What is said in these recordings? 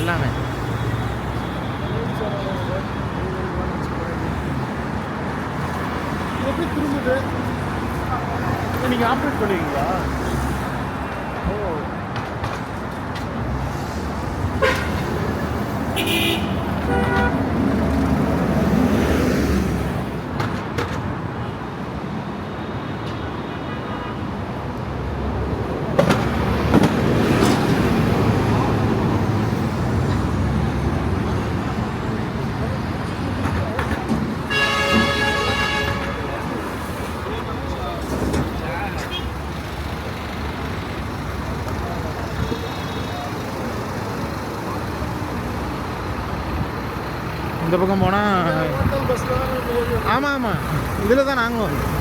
எல்லாமே. எப்படி திரும்புது? நீங்கள் ஆப்ரேட் பண்ணுவீங்களா? இந்த பக்கம் போனால் ஆமாம் ஆமாம் இதில் தான் நாங்களும் வரோம்.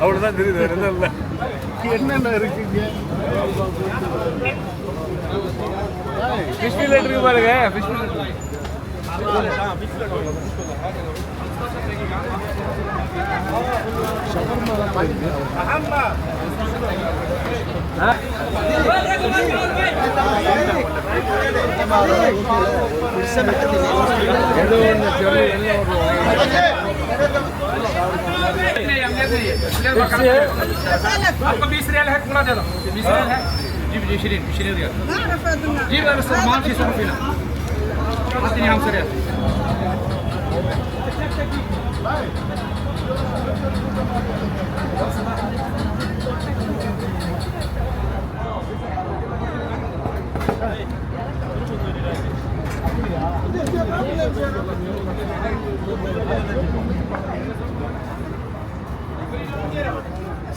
அவ்வளோதான் தெரியுது. என்னென்ன இருக்குங்க? ஃபிஷ் ஃபில்லட் இருக்கு பாருங்க. ஃபிஷ் ஃபில்லட் ஷவர்மா தான் பாருங்க. आपको 20 रियाल है, पूरा दे दो। 20 रियाल है जी, 20 रियाल जी। बस माल 600 रुपये ना आती हम से रियाल।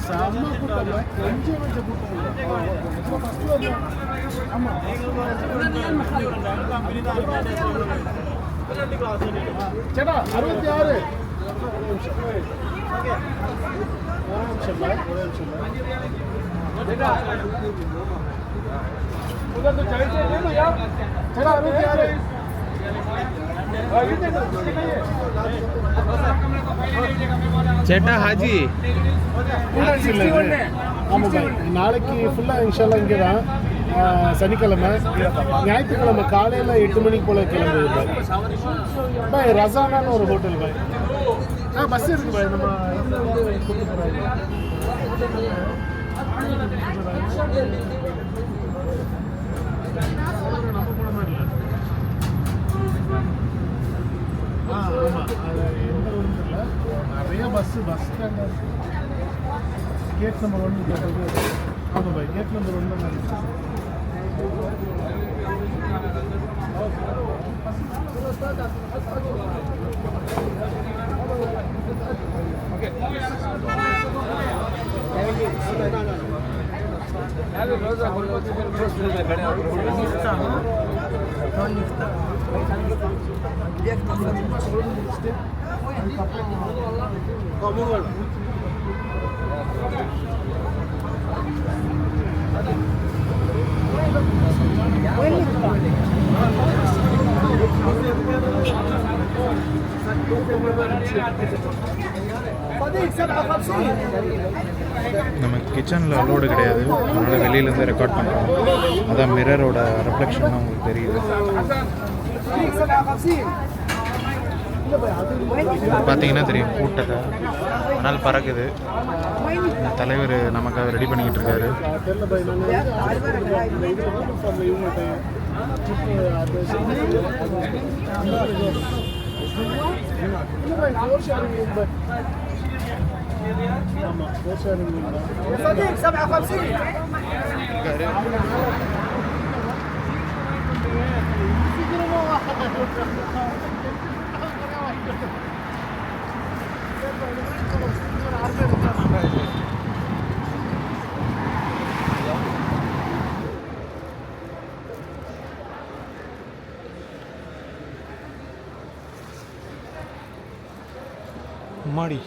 செம்ம கூட்டம்ல கொஞ்சம் கொஞ்சம் கூட்டம். ஆமாம் சேட்டா 66 उधर तो चले थे ना यार. चला अभी क्या रे? சேட்டா ஹாஜி நாளைக்கு ஃபுல்லாக இன்ஷால்லா இங்கே தான். சனிக்கிழமை ஞாயிற்றுக்கிழமை காலையில் 8 மணிக்கு போல் கிளம்புது பாய். ரசானான்னு ஒரு ஹோட்டல் பாய். பஸ் இருக்கு பாய். நம்ம கூப்பிட்டு போகிறாங்க. நம்ம போன மாதிரி இல்லை. ஆமாம் அது எந்த ஊரும் இல்லை. நிறைய பஸ் ஸ்டாண்ட் கேட் நம்பர் 1. ஆமாம் பாய் கேட் நம்பர் 1 தான் இருக்கு. நம்ம கிச்சனில் அலோடு கிடையாது, அதனால் வெளியிலேருந்து ரெக்கார்ட் பண்ணுறோம். அதான் மிரரோட ரிஃப்ளெக்ஷன் உங்களுக்கு தெரியுது. பார்த்தீங்கன்னா தெரியும் கூட்டத்தை. ஆனால் பறக்குது. தலைவர் நமக்காக ரெடி பண்ணிக்கிட்டு இருக்காரு. மாடி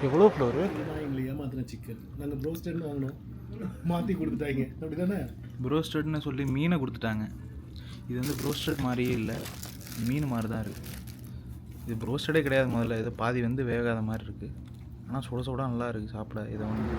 எவ்வளோ ஃப்ளோரு? எங்களை ஏமாத்தின சிக்கன் நாங்கள் ப்ரோஸ்டட்னு வாங்கினோம். மாற்றி கொடுத்துட்டாங்க அப்படி தானே. ப்ரோஸ்டட்னு சொல்லி மீனை கொடுத்துட்டாங்க. இது வந்து ப்ரோஸ்டட் மாதிரியே இல்லை, மீன் மாதிரி தான் இருக்குது. இது ப்ரோஸ்டடே கிடையாது முதல்ல, இது பாதி வந்து வேகாத மாதிரி இருக்குது. ஆனால் சுட சுட நல்லா இருக்குது சாப்பிட. இதை வந்து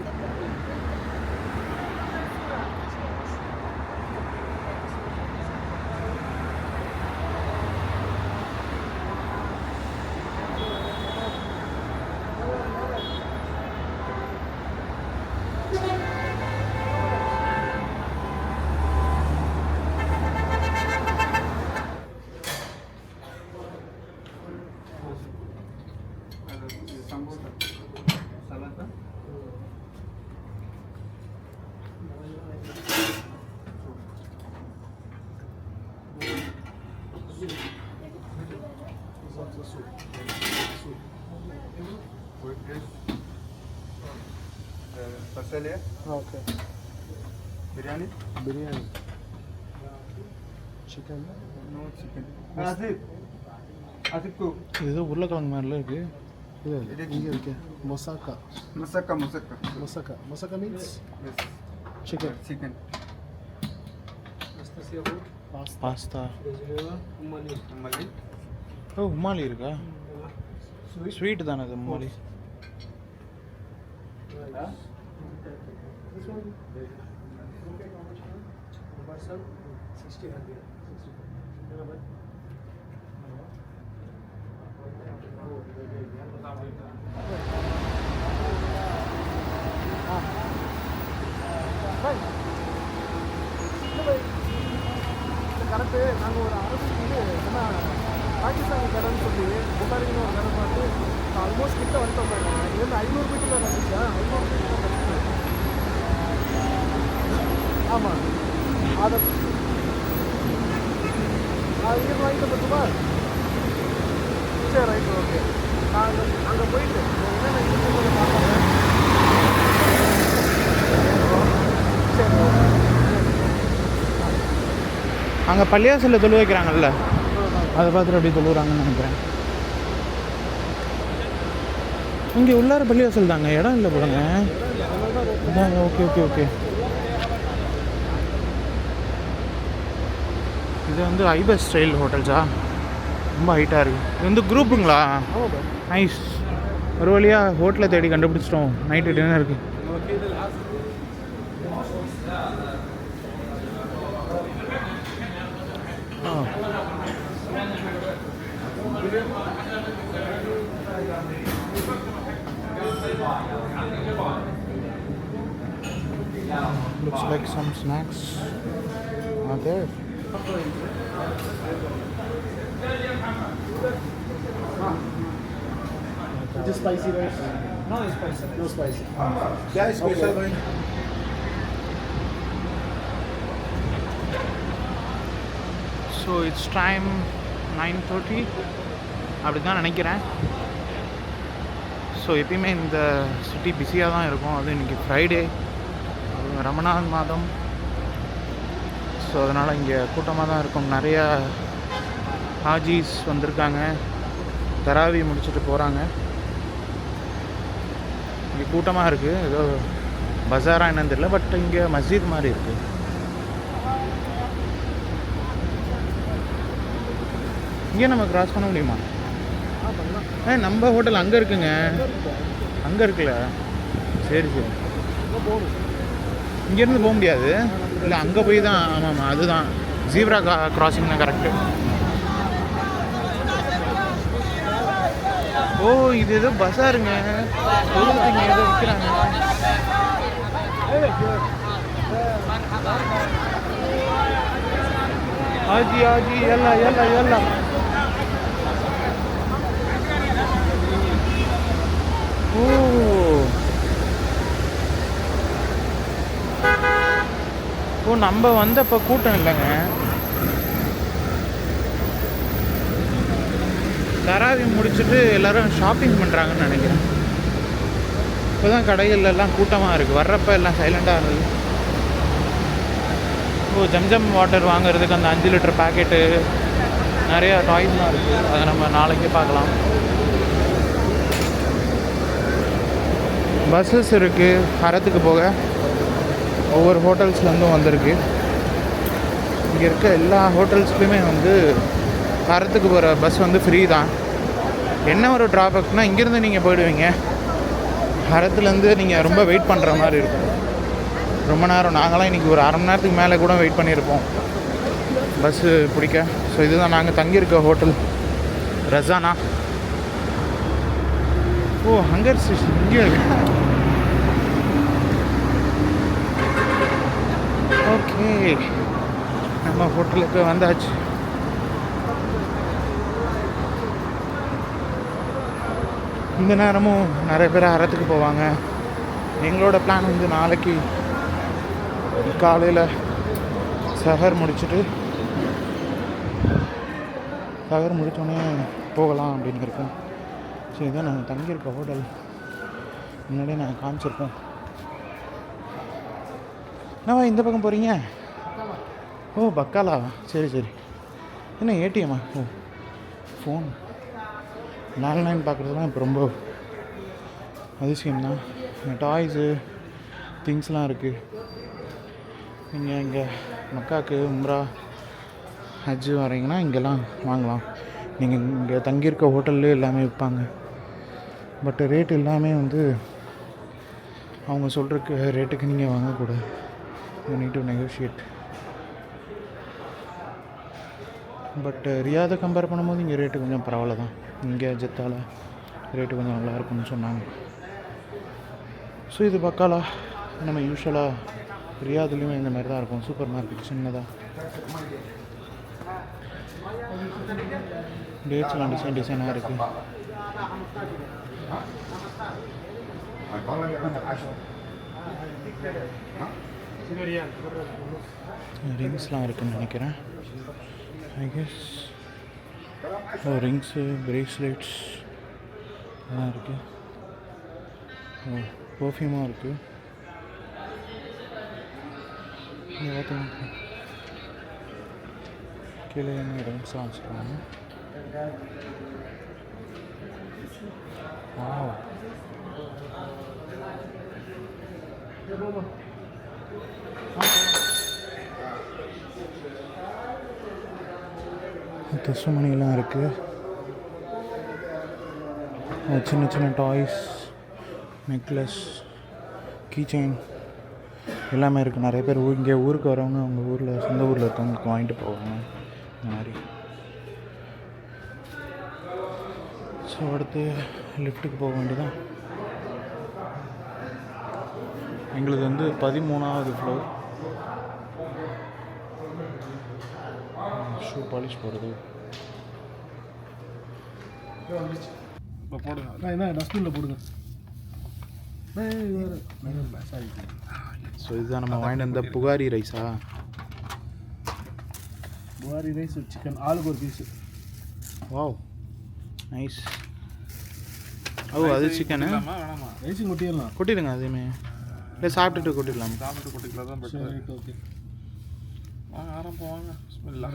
Pastelya, okay. biryani, biryani, chicken, no chicken. Asif cook. இது ஏதோ உருளைக்கிழங்கு மாதிரிலாம் இருக்குது. இது இங்கே இருக்கு. Moussaka. Musaka. Moussaka. Moussaka means Yes. Chicken. Chicken. Pasta. Malay. Umm Ali இருக்கா? ஸ்வீட்டு தானே அது உமாலி. கரெக்டு. நாங்கள் ஒரு அரசு வந்து என்ன பாகிஸ்தானி கடைன்னு சொல்லி புகாரின்னு ஒரு கடை பார்த்து ஆல்மோஸ்ட் கிட்ட வந்துட்டோம் பாருங்க. இது வந்து 500 மீட்டரில் நடந்துச்சா? 500 மீட்டர். ஆமாம், அதை இங்கே வாங்கிட்டு பத்துமா? சரி, ரைட்டு, ஓகே. நாங்கள் அங்கே போயிட்டு என்னென்ன இங்கே பார்க்குறேன். சரி, அங்கே பள்ளியாசலில் தொழு வைக்கிறாங்கல்ல, அதை பார்த்துட்டு அப்படி தொழுகிறாங்கன்னு நினைக்கிறேன். இங்கே உள்ளார பள்ளிவாசல் தாங்க, இடம் இல்லை போடுங்க. Okay okay okay. இது வந்து ஐபஸ் ஸ்டைல் ஹோட்டல்ஸா? ரொம்ப ஹைட்டாக இருக்குது. இது வந்து குரூப்புங்களா? நைஸ். ஒரு வழியாக ஹோட்டலை தேடி கண்டுபிடிச்சிட்டோம். நைட்டு டின்னருக்கு. Looks like some snacks are there. Is it spicy rice? No spicy. No spicy. क्या स्पेशल भाई? ஸோ இட்ஸ் டைம் 9:30 அப்படி தான் நினைக்கிறேன். ஸோ எப்பயுமே இந்த சிட்டி பிஸியாக தான் இருக்கும். அது இன்றைக்கி ஃப்ரைடே, ரமணான் மாதம். ஸோ அதனால் இங்கே கூட்டமாக தான் இருக்கும். நிறையா ஹாஜீஸ் வந்திருக்காங்க, தராவி முடிச்சுட்டு போகிறாங்க. இங்கே கூட்டமாக இருக்குது. ஏதோ பஜாரா என்னன்னு தெரியல, பட் இங்கே மஸ்ஜித் மாதிரி இருக்குது. இங்கே நம்ம கிராஸ் பண்ண முடியுமா? நம்ம ஹோட்டல் அங்கே இருக்குங்க. அங்கே இருக்குல்ல? சரி சரி. இங்கேருந்து போக முடியாது இல்லை, அங்கே போய் தான். ஆமாம், அதுதான் ஜீப்ரா கிராசிங் தான் கரெக்டு. ஓ, இது ஏதோ பஸாருங்க. இங்கே ஏதோ விற்கிறாங்க. ஆஜி ஆஜி எல்லாம் எல்லாம் எல்லாம். ஓ, ஓ, நம்ம வந்தப்போ கூட்டம் இல்லைங்க. தராவி முடிச்சுட்டு எல்லோரும் ஷாப்பிங் பண்ணுறாங்கன்னு நினைக்கிறேன். இப்போ தான் கடைகள்லாம் கூட்டமாக இருக்குது. வர்றப்போ எல்லாம் சைலண்டாக இருந்தது. ஓ, ஜம்ஜம் வாட்டர் வாங்குறதுக்கு அந்த 5 லிட்டர் பேக்கெட்டு, நிறையா டாய்ஸ்லாம் இருக்குது. அதை நம்ம நாளைக்கு பார்க்கலாம். பஸ்ஸஸ் இருக்குது ஹரத்துக்கு போக. ஒவ்வொரு ஹோட்டல்ஸ்லேருந்தும் வந்திருக்கு. இங்கே இருக்க எல்லா ஹோட்டல்ஸ்லையுமே வந்து ஹரத்துக்கு போகிற பஸ் வந்து ஃப்ரீ தான். என்ன ஒரு ட்ராபேக்னால் இங்கேருந்து நீங்கள் போயிடுவீங்க, ஹரத்துலேருந்து நீங்கள் ரொம்ப வெயிட் பண்ணுற மாதிரி இருக்கும். ரொம்ப நேரம், நாங்களாம் இன்றைக்கி ஒரு அரை மணி நேரத்துக்கு மேலே கூட வெயிட் பண்ணியிருப்போம் பஸ்ஸு பிடிக்க. ஸோ இதுதான் நாங்கள் தங்கியிருக்க ஹோட்டல், ரசானா. ஓ, ஹங்கர் ஸ்டேஷன் இங்கே இருக்கு. ஓகே, நம்ம ஹோட்டலுக்கு வந்தாச்சு. இந்த நேரமும் நிறைய பேர் ஹரத்துக்கு போவாங்க. எங்களோட பிளான் வந்து நாளைக்கு காலையில் சஹர் முடிச்சுட்டு சஹர் முடித்தோடனே போகலாம் அப்படின்னு இருக்கோம். ஸோ இதான் நாங்கள் தங்கியிருக்க ஹோட்டல், முன்னாடியே நாங்கள் காமிச்சிருப்போம். என்னவா இந்த பக்கம் போகிறீங்க? ஓ, பக்காலா. சரி சரி. என்ன ஏடிஎம்மா? ஓ, ஃபோன் லேண்ட்லைன் பார்க்குறதுலாம் இப்போ ரொம்ப அதிசயம்தான். டாய்ஸு திங்ஸ்லாம் இருக்குது. நீங்கள் இங்கே மக்காவுக்கு உம்ரா ஹஜ்ஜு வரீங்கன்னா இங்கெல்லாம் வாங்கலாம். நீங்கள் இங்கே தங்கியிருக்க ஹோட்டல்லே எல்லாமே விற்பாங்க. பட் ரேட் எல்லாமே வந்து அவங்க சொல்கிறக்கு ரேட்டுக்கு நீங்கள் வாங்கக்கூடாது. You need to negotiate. But ரியாதை கம்பேர் பண்ணும்போது இங்கே ரேட்டு கொஞ்சம் பரவாயில்ல தான். இங்கே ஜெத்தால் ரேட்டு கொஞ்சம் நல்லா இருக்கும்னு சொன்னாங்க. ஸோ இது பக்காலா. நம்ம யூஸ்வலாக ரியாதுலேயுமே இந்த மாதிரி தான் இருக்கும். சூப்பர் மார்க்கெட் சின்னதாக. டேட்ஸ்லாம் டிசைனாக இருக்குது. ரிங்ஸ்லாம் இருக்குதுன்னு நினைக்கிறேன். ஐ கெஸ் ரிங்ஸு, பிரேஸ்லெட்ஸ் எல்லாம் இருக்குது. பர்ஃப்யூமாக இருக்குது. இங்கே பார்த்தீங்கன்னா கீழே ரிங்ஸ்லாம் வச்சுருக்காங்க. வாவ், துசுமணிலாம் இருக்குது. சின்ன சின்ன டாய்ஸ், நெக்லஸ், கீச்செயின் எல்லாமே இருக்குது. நிறைய பேர் இங்கே ஊருக்கு வரவங்க அவங்க ஊரில் சொந்த ஊரில் இருக்கவங்களுக்கு வாங்கிட்டு போவாங்க இந்த மாதிரி. ஸோ அடுத்து லிஃப்ட்டுக்கு போக வேண்டியதான். எங்களுக்கு வந்து 13வது ஃப்ளோர். ஷூ பாலிஷ் போடுறது. இப்போ போடுங்க. என்ன டஸ்ட்பினில் போடுங்க. ஸோ இதுதான் நம்ம வாங்கிட்டு வந்த புகாரி ரைஸா? புகாரி ரைஸ் சிக்கன், ஆளுக்கு ஒரு பீஸு. Wow, nice. ஓ, அது சிக்கனு. வேணாமா? ரைஸும் கொட்டிடலாம். கொட்டிடுங்க அதையுமே. இல்லை சாப்பிட்டுட்டு கொட்டிடலாம். சாப்பிட்டு கொட்டிக்கலாம் தான் பெட்டர். ஓகே, வாங்க ஆரம்பம் வாங்க. பிஸ்மில்லா.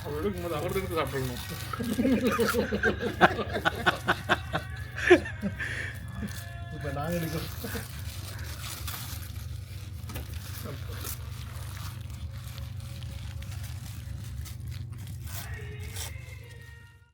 அவர் எடுக்கும்போது அவர் எடுத்து சாப்பிடணும்.